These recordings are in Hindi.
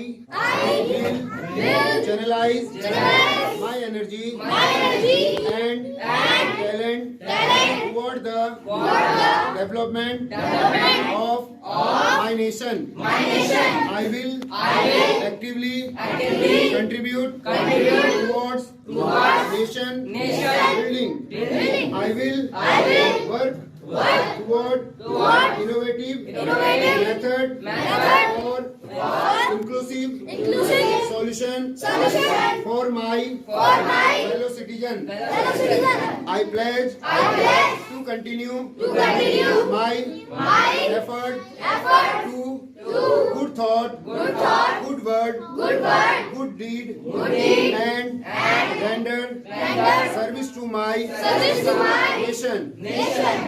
will channelize my energy and talent toward the development of my nation. I will actively contribute towards nation building. I will work toward innovative method for inclusive solution for my fellow citizen. I pledge to continue my effort to good thought, good word, good deed, and render service to my nation.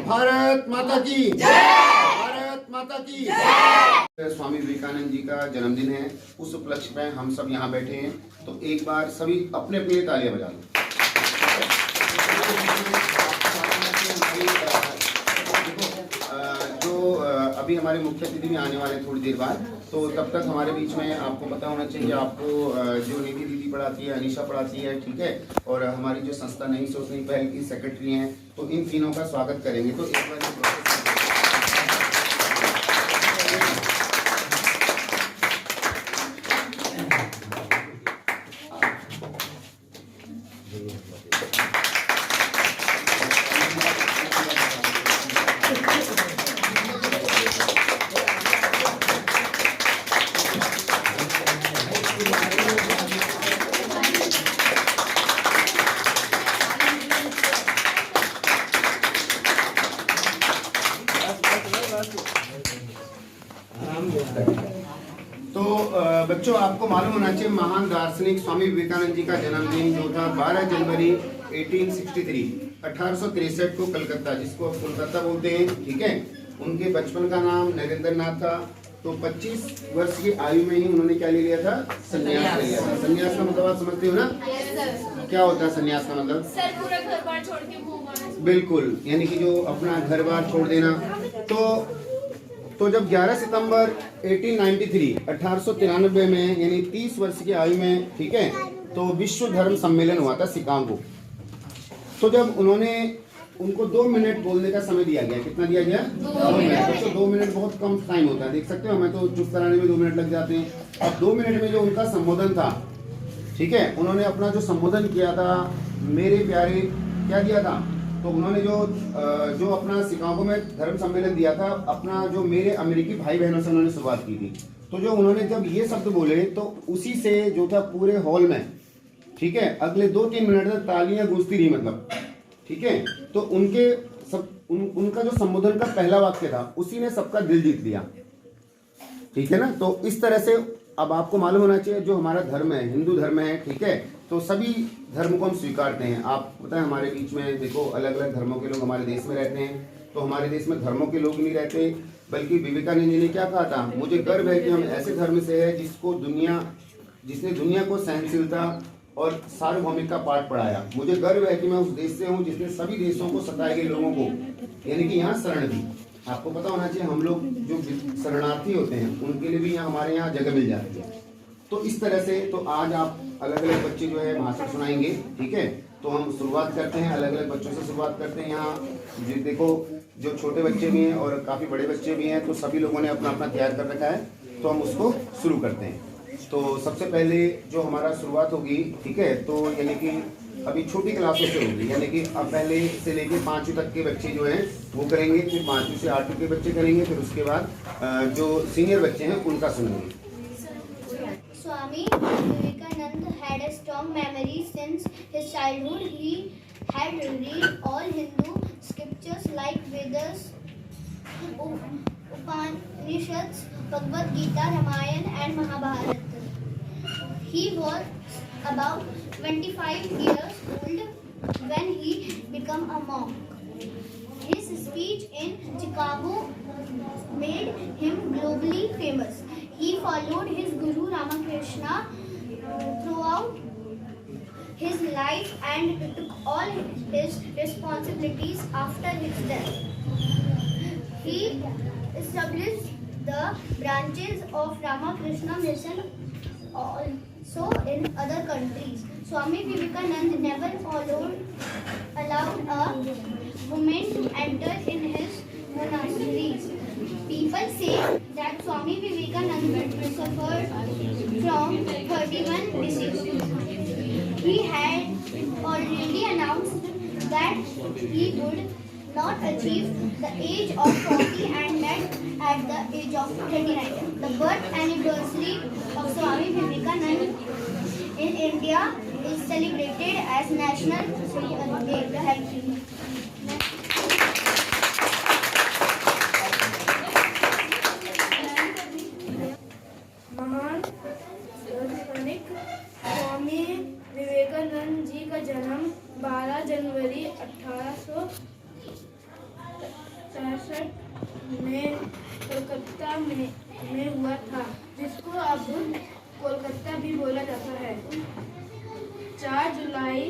Bharat माता की भारत माता की स्वामी विवेकानंद जी का जन्मदिन है। उस उपलक्ष्य में हम सब यहाँ बैठे हैं, तो एक बार सभी अपने अपने तालियां बजा लो। जो अभी हमारे मुख्य अतिथि भी आने वाले हैं थोड़ी देर बाद, तो तब तक हमारे बीच में आपको पता होना चाहिए, आपको जो निधि दीदी पढ़ाती है, अनीशा पढ़ाती है, ठीक है, और हमारी जो संस्था नई सोच नई पहल की सेक्रेटरी हैं, तो इन तीनों का स्वागत करेंगे। तो एक बार तो बच्चों, आपको मालूम होना चाहिए महान दार्शनिक स्वामी विवेकानंद जी का जन्मदिन जो था 12 जनवरी 1863 को कलकत्ता, जिसको कोलकाता बोलते हैं, ठीक है। उनके बचपन का नाम नरेंद्र नाथ था। तो 25 वर्ष की आयु में ही उन्होंने क्या ले लिया था? संन्यास ले लिया था। संन्यास का मतलब आप समझते हो ना? क्या होता है संन्यास का मतलब? सर, पूरा घर बार छोड़ के। बिल्कुल, यानी कि जो अपना घर बार छोड़ देना। तो जब 11 सितंबर 1893 में, यानी 30 वर्ष की आयु में, ठीक है, तो विश्व धर्म सम्मेलन हुआ था शिकागो। तो जब उनको 2 मिनट बोलने का समय दिया गया। कितना दिया गया? 2 मिनट। तो 2 मिनट बहुत कम टाइम होता है, देख सकते हो, हमें तो चुप कराने में 2 मिनट लग जाते हैं। अब 2 मिनट में जो उनका संबोधन था, ठीक है, उन्होंने अपना जो संबोधन किया था, मेरे प्यारे, क्या दिया था? तो उन्होंने जो अपना शिकागो में धर्म सम्मेलन दिया था, अपना जो मेरे अमेरिकी भाई बहनों से उन्होंने शुरुआत की थी। तो जो उन्होंने जब ये शब्द बोले, तो उसी से जो था पूरे हॉल में, ठीक है, अगले 2-3 मिनट तक तालियां गूंजती रही, मतलब, ठीक है। तो उनका जो संबोधन का पहला वाक्य था, उसी ने सबका दिल जीत लिया, ठीक है ना। तो इस तरह से अब आपको मालूम होना चाहिए, जो हमारा धर्म है, हिंदू धर्म है, ठीक है, तो सभी धर्म को हम स्वीकारते हैं। आप पता है, हमारे बीच में देखो अलग अलग धर्मों के लोग हमारे देश में रहते हैं। तो हमारे देश में धर्मों के लोग नहीं रहते, बल्कि विवेकानंद जी ने क्या कहा था? मुझे गर्व है कि हम ऐसे धर्म से है जिसने दुनिया को सहनशीलता और सार्वभौमिक का पाठ पढ़ाया। मुझे गर्व है कि मैं उस देश से हूँ जिसने सभी देशों को सताए गए लोगों को, यानी कि यहाँ शरण दी। आपको पता होना चाहिए, हम लोग जो शरणार्थी होते हैं, उनके लिए भी हमारे यहाँ जगह मिल जाती है। तो इस तरह से, तो आज आप अलग अलग बच्चे जो है भाषण सुनाएंगे, ठीक है। तो हम शुरुआत करते हैं, अलग अलग बच्चों से शुरुआत करते हैं। यहाँ देखो, जो छोटे बच्चे भी हैं और काफ़ी बड़े बच्चे भी हैं, तो सभी लोगों ने अपना अपना तैयार कर रखा है। तो हम उसको शुरू करते हैं। तो सबसे पहले जो हमारा शुरुआत होगी, ठीक है, तो यानी कि अभी छोटी क्लासों से होगी, यानी कि अब पहले से लेके 5वीं तक के बच्चे जो हैं वो करेंगे, फिर 5वीं से 8वीं के बच्चे करेंगे, फिर उसके बाद जो सीनियर बच्चे हैं उनका सुनेंगे। Swami Vivekananda had a strong memory since his childhood. He had read all Hindu scriptures like Vedas, Upanishads, Bhagavad Gita, Ramayana and Mahabharata. He was about 25 years old when he became a monk. His speech in Chicago made him globally famous. He followed his Guru Ramakrishna throughout his life and took all his responsibilities after his death. He established the branches of Ramakrishna Mission also in other countries. Swami Vivekananda never allowed a woman to enter in his monasteries. People say that Swami Vivekananda suffered from 31 diseases. He had already announced that he would not achieve the age of 40 and met at the age of 39. The birth anniversary of Swami Vivekananda in India is celebrated as National Yoga Day. Thank you. महान दार्शनिक स्वामी विवेकानंद जी का जन्म 12 जनवरी 1863 में कोलकाता में हुआ था, जिसको अब कोलकाता भी बोला जाता है। 4 जुलाई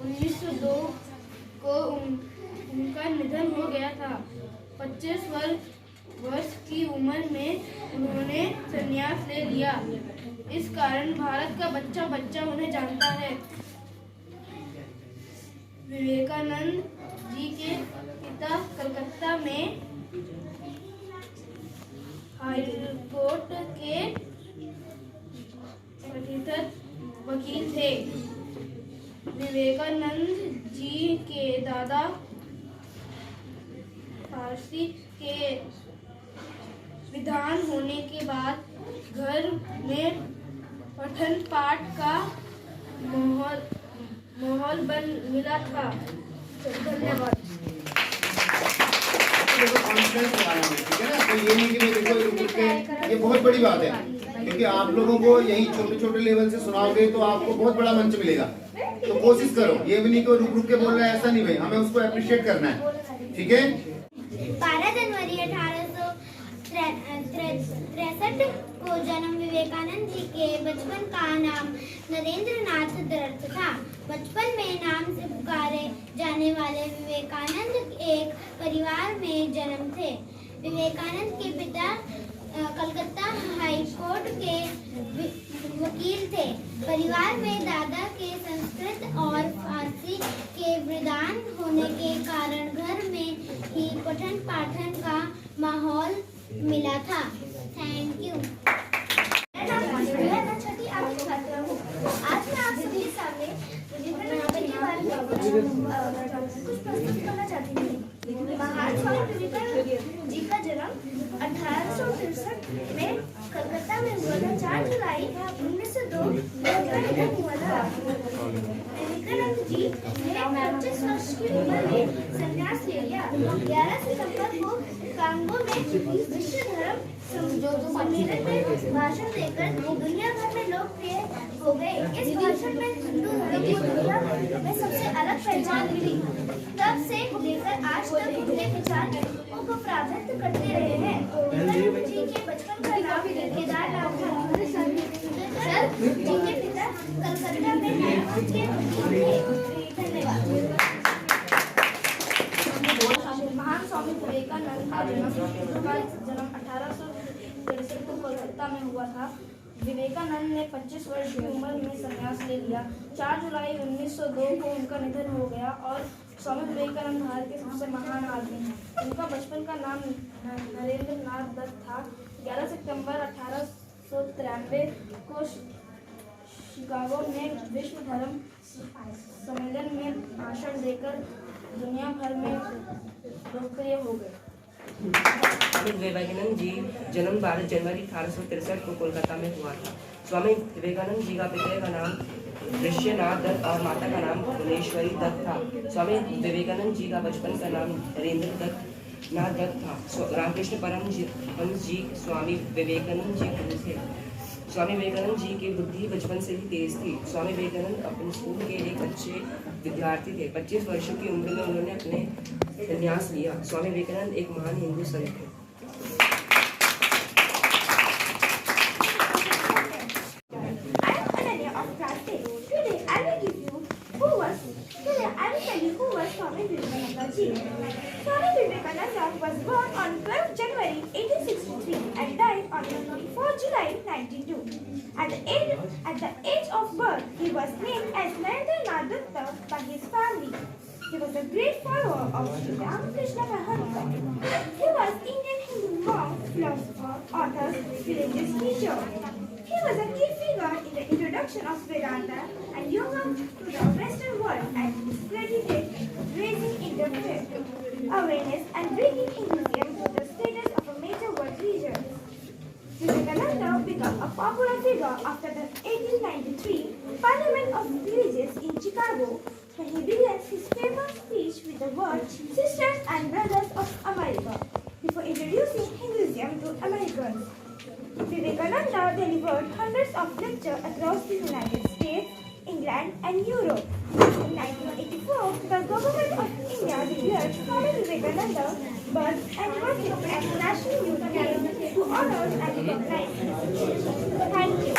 1902 को उनका निधन हो गया था। 25 वर्ष की उम्र में उन्होंने संन्यास ले लिया। इस कारण भारत का बच्चा बच्चा उन्हें जानता है। विवेकानंद जी के पिता कलकत्ता में हाईकोर्ट के प्रतिष्ठित वकील थे। विवेकानंद जी के दादा फारसी के विद्वान होने के बाद घर में पठन पाठ का माहौल बन मिला था। धन्यवाद। देखो कॉन्फिडेंस बढ़ाना है, ठीक है ना। तो ये नहीं कि मैं देखो यूट्यूब पे, ये बहुत बड़ी बात है, क्योंकि आप लोगों को यही छोटे छोटे लेवल से सुनाओगे तो आपको बहुत बड़ा मंच मिलेगा। तो कोशिश करो, ये भी नहीं कि रुक रुक के बोल रहा है, ऐसा नहीं भाई, हमें उसको अप्रिशिएट करना है, ठीक है। 12 जनवरी 1863 को जन्म विवेकानंद जी के बचपन का नाम नरेंद्र नाथ दत्त था। बचपन में नाम से पुकारे जाने वाले विवेकानंद एक परिवार में जन्म थे। विवेकानंद के पिता कलकत्ता हाई कोर्ट के वकील थे। परिवार में दादा के संस्कृत और फारसी के विद्वान होने के कारण घर में ही पठन पाठन का माहौल मिला था। Thank you. मेरा नाम मैं छठी आठवीं छात्रा हूँ। आज मैं आप सभी के सामने विवेकानंद जी के बारे में कुछ प्रस्तुत करना चाहती हूँ। महान स्वामी विवेकानंद जी का जन्म 1863 में कलकत्ता में हुआ था। 4 जुलाई 1902 को उनका निधन हुआ था। विवेकानंद जी ने 25 वर्ष की उम्र में संन्यास ले लिया। 11 सितंबर को कांगो में विश्व धर्म सम्मेलन में भाषण देकर दुनिया भर में लोकप्रिय हो गए। इस भाषण में हिंदू धर्म को दुनिया में सबसे अलग पहचान मिली। तब से लेकर आज तक उनके विचार को प्राप्त करते रहे हैं। विवेकानंद जी के बचपन का नाम केदारनाथ था। जी के पिता कलकत्ता में हाईकोर्ट के वकील थे। धन्यवाद। महान स्वामी विवेकानंद का जन्म 1863 को कोलकाता में हुआ था। विवेकानंद ने 25 वर्ष की उम्र में संन्यास ले लिया। 4 जुलाई 1902 को उनका निधन हो गया और स्वामी विवेकानंद भारत के सबसे महान आदमी हैं। उनका बचपन का नाम नरेंद्र नाथ दत्त था। 11 सितंबर 1893 को शिकागो में विश्व धर्म सम्मेलन में भाषण देकर दुनिया भर में लोकप्रिय हो गए। स्वामी विवेकानंद जी जन्म 12 जनवरी 1863 को कोलकाता में हुआ था। स्वामी विवेकानंद जी का पिता का नाम ऋष्यनाथ दत्त और माता का नाम भुवनेश्वरी दत्त था। स्वामी विवेकानंद जी का बचपन का नाम नरेंद्र नाथ दत्त था। रामकृष्ण परमहंस जी स्वामी विवेकानंद जी गुरु थे। स्वामी विवेकानंद जी की बुद्धि बचपन से ही तेज थी। स्वामी विवेकानंद अपने स्कूल के एक अच्छे विद्यार्थी थे। 25 वर्षों की उम्र में उन्होंने अपने संन्यास लिया। स्वामी विवेकानंद एक महान हिंदू संत थे। Swami Vivekananda was born on 12 January 1863 and died on 24 July 1902. At the age of birth, he was named as Narendranath Dutta by his family. He was a great follower of Sri Ramakrishna Maharaj. He was Indian Hindu monk, philosopher, author, religious teacher. He was a key figure in the introduction of Vedanta and Yoga to the Western world and is credited raising interfaith awareness and bringing Hinduism to the status of a major world religion. Vivekananda became a popular figure after the 1893 Parliament of Religions in Chicago, when he began his famous speech with the words "Sisters and Brothers of America" before introducing Hinduism to Americans. Vivekananda delivered hundreds of lectures across the United States, England, and Europe. In 1984, the government of India declared Swami Vivekananda's birth anniversary as National Youth Day to honor and recognize his. Thank you.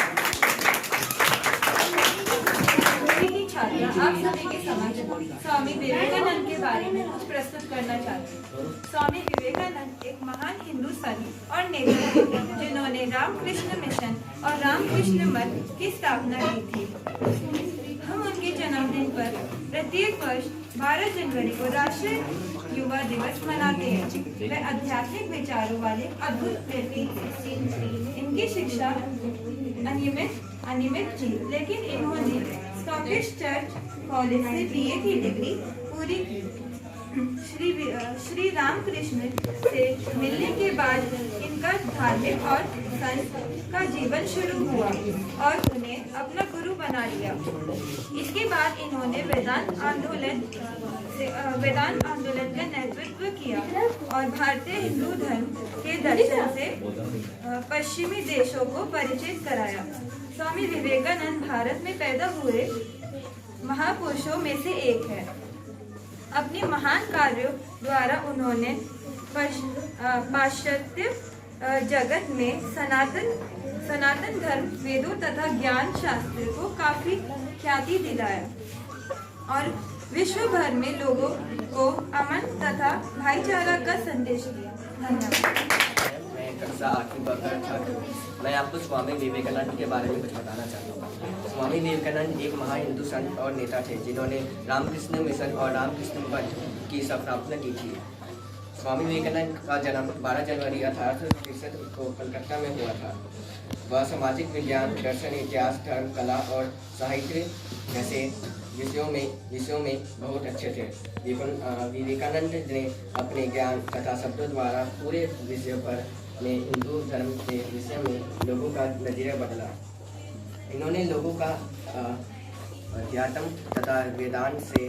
की छात्रा आप सभी के समक्ष स्वामी विवेकानंद के बारे में कुछ प्रस्तुत करना चाहती हूँ। स्वामी विवेकानंद एक महान हिंदू संत और नेता थे जिन्होंने रामकृष्ण मिशन और रामकृष्ण मठ की स्थापना की थी। हम उनके जन्मदिन पर प्रत्येक वर्ष 12 जनवरी को राष्ट्रीय युवा दिवस मनाते हैं। वे आध्यात्मिक विचारों वाले अद्भुत व्यक्ति थे। इनकी शिक्षा अनियमित थी, लेकिन इन्होंने स्कॉटिश चर्च कॉलेज से बीए की डिग्री पूरी की। श्री रामकृष्ण से मिलने के बाद इनका धार्मिक और संत का जीवन शुरू हुआ और उन्हें अपना गुरु बना लिया। इसके बाद इन्होंने वेदांत आंदोलन का नेतृत्व किया और भारतीय हिंदू धर्म के दर्शन से पश्चिमी देशों को परिचित कराया। स्वामी विवेकानंद भारत में पैदा हुए महापुरुषों में से एक है। अपने महान कार्यों द्वारा उन्होंने पाश्चात्य जगत में सनातन धर्म, वेदों तथा ज्ञान शास्त्र को काफी ख्याति दिलाया और विश्व भर में लोगों को अमन तथा भाईचारा का संदेश दिया। धन्यवाद। मैं कक्षा 8वीं पढ़कर छात्र हूँ। मैं आपको स्वामी विवेकानंद के बारे में कुछ बताना चाहता हूँ। स्वामी विवेकानंद एक महान हिंदू संत और नेता थे जिन्होंने रामकृष्ण मिशन और रामकृष्ण मठ की स्थापना की थी। स्वामी विवेकानंद का जन्म 12 जनवरी 1863 को कलकत्ता में हुआ था। वह सामाजिक विज्ञान, दर्शन, इतिहास, धर्म, कला और साहित्य जैसे विषयों में बहुत अच्छे थे। विवेकानंद ने अपने ज्ञान तथा शब्दों द्वारा पूरे विश्व भर में हिंदू धर्म के विषय में लोगों का नजरिया बदला। इन्होंने लोगों का अध्यात्म तथा वेदांत से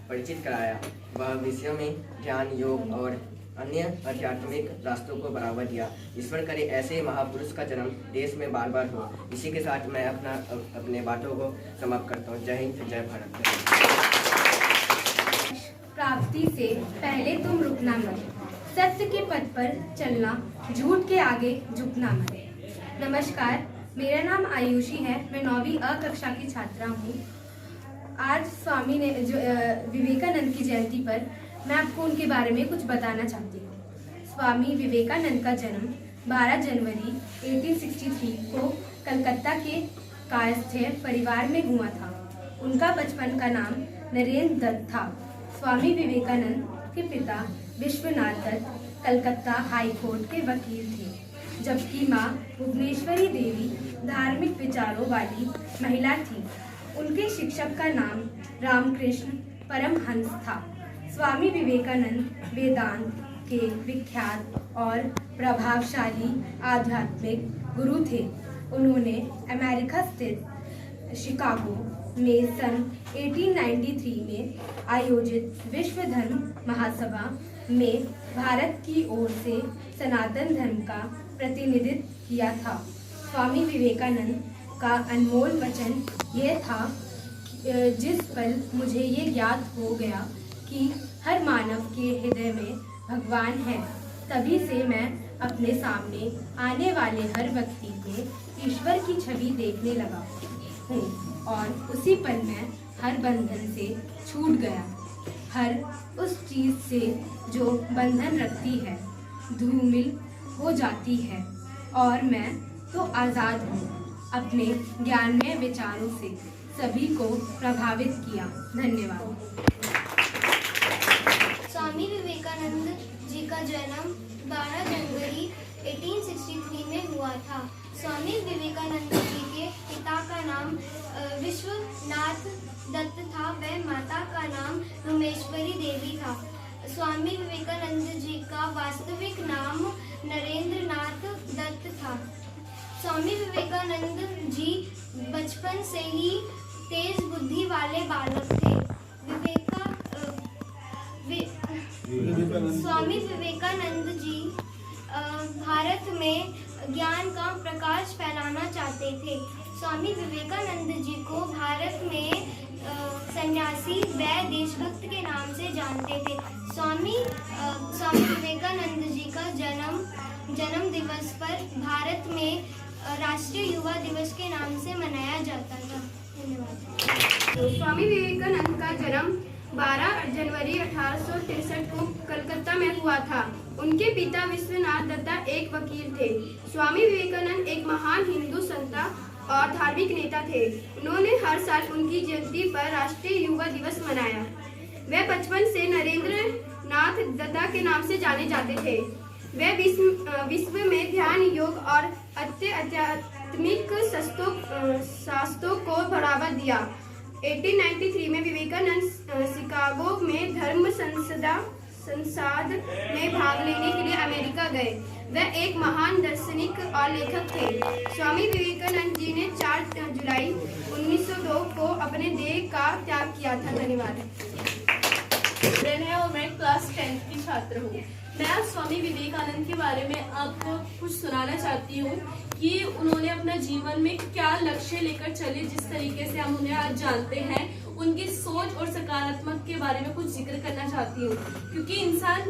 परिचित कराया। वह विषयों में ध्यान, योग और अन्य आध्यात्मिक रास्तों को बढ़ावा दिया। ईश्वर करे ऐसे महापुरुष का जन्म देश में बार बार हो। इसी के साथ मैं अपने बातों को समाप्त करता हूँ। जय हिंद, जय भारत। प्राप्ति से पहले तुम रुकना मत, सत्य के पथ पर चलना, झूठ के आगे झुकना मत। नमस्कार, मेरा नाम आयुषी है। मैं 9वीं अ कक्षा की छात्रा हूँ। आज स्वामी विवेकानंद की जयंती पर मैं आपको उनके बारे में कुछ बताना चाहती हूँ। स्वामी विवेकानंद का जन्म 12 जनवरी 1863 को कलकत्ता के कायस्थ परिवार में हुआ था। उनका बचपन का नाम नरेंद्र दत्त था। स्वामी विवेकानंद के पिता विश्वनाथ दत्त कलकत्ता हाई कोर्ट के वकील थे, जबकि माँ भुवनेश्वरी देवी धार्मिक विचारों वाली महिला थी। उनके शिक्षक का नाम रामकृष्ण परमहंस था। स्वामी विवेकानंद वेदांत के विख्यात और प्रभावशाली आध्यात्मिक गुरु थे। उन्होंने अमेरिका स्थित शिकागो में सन 1893 में आयोजित विश्व धर्म महासभा में भारत की ओर से सनातन धर्म का प्रतिनिधित्व किया था। स्वामी विवेकानंद का अनमोल वचन यह था, जिस पल मुझे ये ज्ञात हो गया कि हर मानव के हृदय में भगवान है, तभी से मैं अपने सामने आने वाले हर व्यक्ति में ईश्वर की छवि देखने लगा हूँ और उसी पल मैं हर बंधन से छूट गया। हर उस चीज़ से जो बंधन रखती है धूमिल हो जाती है और मैं तो आज़ाद हूँ। अपने ज्ञानमय विचारों से सभी को प्रभावित किया। धन्यवाद। स्वामी विवेकानंद जी का जन्म 12 जनवरी 1863 में हुआ था। स्वामी विवेकानंद जी के पिता का नाम विश्वनाथ दत्त था व माता का नाम उमेश्वरी देवी था। स्वामी विवेकानंद जी का वास्तविक नाम नरेंद्र नाथ दत्त था। स्वामी विवेकानंद जी बचपन से ही तेज बुद्धि वाले बालक थे। स्वामी विवेकानंद जी भारत में ज्ञान का प्रकाश फैलाना चाहते थे। स्वामी विवेकानंद जी को भारत में सन्यासी व देशभक्त के नाम से जानते थे। स्वामी विवेकानंद जी का जन्म दिवस पर भारत में राष्ट्रीय युवा दिवस के नाम से मनाया जाता था। धन्यवाद। स्वामी विवेकानंद का जन्म 12 जनवरी 1863 को कलकत्ता में हुआ था। उनके पिता विश्वनाथ दत्ता एक वकील थे। स्वामी विवेकानंद एक महान हिंदू संत और धार्मिक नेता थे। उन्होंने हर साल उनकी जयंती पर राष्ट्रीय युवा दिवस मनाया। वे बचपन से नरेंद्र नाथ दत्ता के नाम से जाने जाते थे। वे विश्व में ध्यान, योग और आध्यात्मिक शास्त्रों को बढ़ावा दिया। 1893 में विवेकानंद शिकागो में धर्म संसद में भाग लेने के लिए अमेरिका गए। वह एक महान दार्शनिक और लेखक थे। स्वामी विवेकानंद जी ने 4 जुलाई 1902 को अपने देह का त्याग किया था। धन्यवाद। और मैं क्लास 10 की छात्र हूँ। मैं आज स्वामी विवेकानंद के बारे में आपको कुछ सुनाना चाहती हूँ कि उन्होंने अपना जीवन में क्या लक्ष्य लेकर चले। जिस तरीके से हम उन्हें आज जानते हैं, उनकी सोच और सकारात्मक के बारे में कुछ जिक्र करना चाहती हूँ, क्योंकि इंसान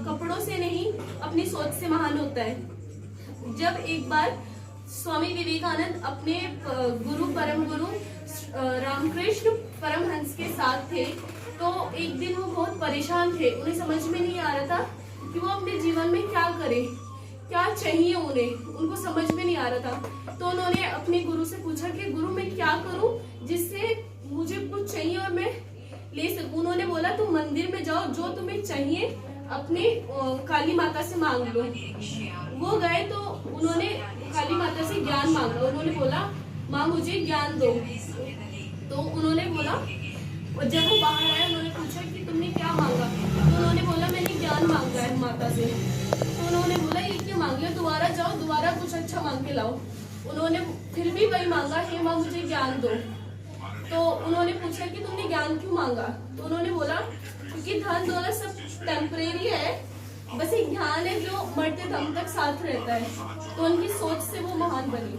कपड़ों से नहीं अपनी सोच से महान होता है। जब एक बार स्वामी विवेकानंद अपने परम गुरु रामकृष्ण परमहंस के साथ थे, तो एक दिन वो बहुत परेशान थे। उन्हें समझ में नहीं आ रहा था कि वो अपने जीवन में क्या करें, क्या चाहिए उनको समझ में नहीं आ रहा था। तो उन्होंने अपने गुरु से पूछा कि गुरु मैं क्या करूं जिससे मुझे कुछ चाहिए और मैं ले सकूं। उन्होंने बोला तुम मंदिर में जाओ, जो तुम्हें चाहिए अपने काली माता से मांग लो। वो गए तो उन्होंने काली माता से ज्ञान मांगा। उन्होंने बोला माँ मुझे ज्ञान दो। तो उन्होंने बोला, और जब वो बाहर आए उन्होंने पूछा कि तुमने क्या मांगा। तो उन्होंने बोला मैंने ज्ञान मांगा है माता से। तो उन्होंने बोला ये क्यों मांग लिया, दोबारा जाओ, दोबारा कुछ अच्छा मांग के लाओ। उन्होंने फिर भी वही मांगा, हे माँ मुझे ज्ञान दो। तो उन्होंने पूछा कि तुमने ज्ञान क्यों मांगा। तो उन्होंने बोला क्योंकि धन दौलत सब टेम्परेरी है, बस एक ज्ञान है जो मरते दम तक साथ रहता है। तो उनकी सोच से वो महान बनी।